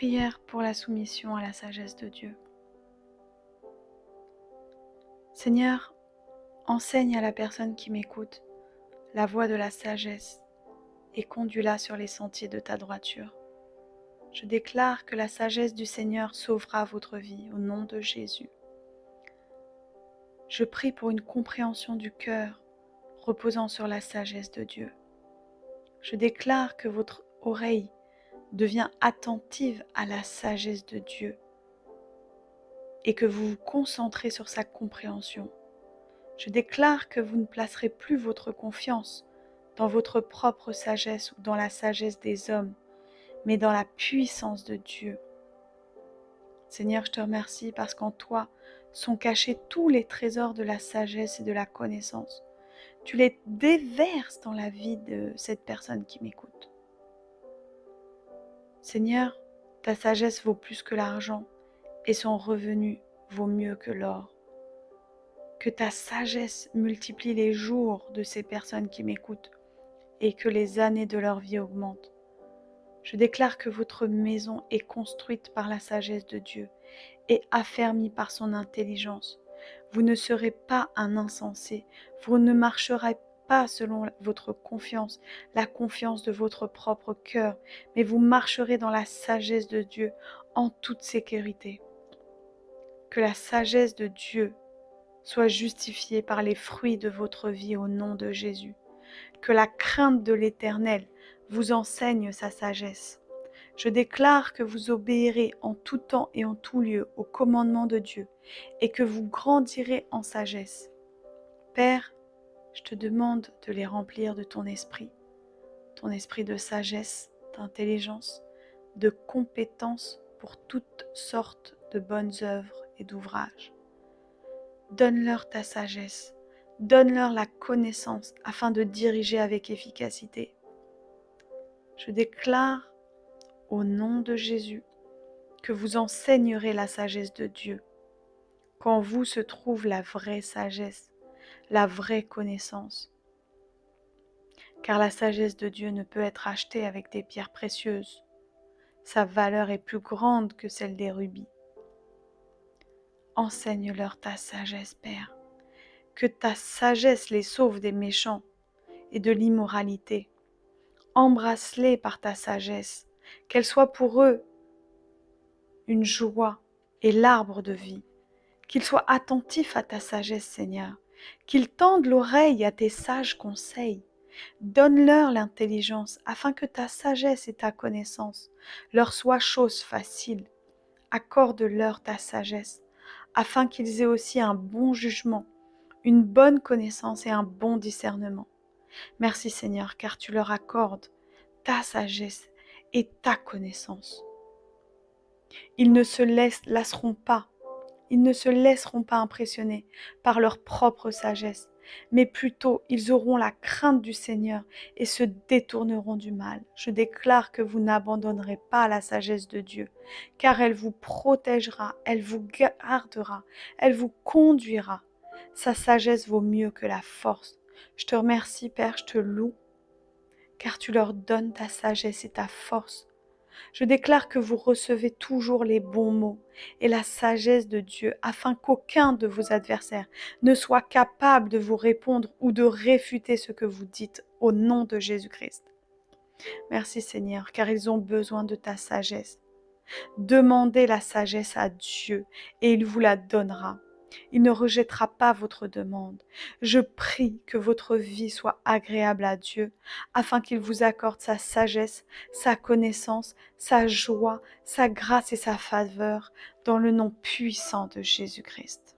Prière pour la soumission à la sagesse de Dieu. Seigneur, enseigne à la personne qui m'écoute la voie de la sagesse et conduis-la sur les sentiers de ta droiture. Je déclare que la sagesse du Seigneur sauvera votre vie au nom de Jésus. Je prie pour une compréhension du cœur reposant sur la sagesse de Dieu. Je déclare que votre oreille devient attentive à la sagesse de Dieu et que vous vous concentrez sur sa compréhension. Je déclare que vous ne placerez plus votre confiance dans votre propre sagesse ou dans la sagesse des hommes, mais dans la puissance de Dieu. Seigneur, je te remercie parce qu'en toi sont cachés tous les trésors de la sagesse et de la connaissance. Tu les déverses dans la vie de cette personne qui m'écoute. Seigneur, ta sagesse vaut plus que l'argent et son revenu vaut mieux que l'or. Que ta sagesse multiplie les jours de ces personnes qui m'écoutent et que les années de leur vie augmentent. Je déclare que votre maison est construite par la sagesse de Dieu et affermie par son intelligence. Vous ne serez pas un insensé, vous ne marcherez pas selon votre confiance, la confiance de votre propre cœur, mais vous marcherez dans la sagesse de Dieu en toute sécurité. Que la sagesse de Dieu soit justifiée par les fruits de votre vie au nom de Jésus. Que la crainte de l'Éternel vous enseigne sa sagesse. Je déclare que vous obéirez en tout temps et en tout lieu au commandement de Dieu et que vous grandirez en sagesse. Père, je te demande de les remplir de ton esprit de sagesse, d'intelligence, de compétence pour toutes sortes de bonnes œuvres et d'ouvrages. Donne-leur ta sagesse, donne-leur la connaissance afin de diriger avec efficacité. Je déclare au nom de Jésus que vous enseignerez la sagesse de Dieu. Qu'en vous se trouve la vraie sagesse, la vraie connaissance. Car la sagesse de Dieu ne peut être achetée avec des pierres précieuses. Sa valeur est plus grande que celle des rubis. Enseigne-leur ta sagesse, Père. Que ta sagesse les sauve des méchants et de l'immoralité. Embrasse-les par ta sagesse, qu'elle soit pour eux une joie et l'arbre de vie. Qu'ils soient attentifs à ta sagesse, Seigneur, qu'ils tendent l'oreille à tes sages conseils. Donne-leur l'intelligence afin que ta sagesse et ta connaissance leur soient chose facile. Accorde-leur ta sagesse afin qu'ils aient aussi un bon jugement, une bonne connaissance et un bon discernement. Merci Seigneur, car tu leur accordes ta sagesse et ta connaissance. Ils ne se lasseront pas, ils ne se laisseront pas impressionner par leur propre sagesse, mais plutôt ils auront la crainte du Seigneur et se détourneront du mal. Je déclare que vous n'abandonnerez pas la sagesse de Dieu, car elle vous protégera, elle vous gardera, elle vous conduira. Sa sagesse vaut mieux que la force. Je te remercie, Père, je te loue, car tu leur donnes ta sagesse et ta force. Je déclare que vous recevez toujours les bons mots et la sagesse de Dieu afin qu'aucun de vos adversaires ne soit capable de vous répondre ou de réfuter ce que vous dites au nom de Jésus-Christ. Merci Seigneur, car ils ont besoin de ta sagesse. Demandez la sagesse à Dieu et il vous la donnera. Il ne rejettera pas votre demande. Je prie que votre vie soit agréable à Dieu, afin qu'il vous accorde sa sagesse, sa connaissance, sa joie, sa grâce et sa faveur, dans le nom puissant de Jésus-Christ.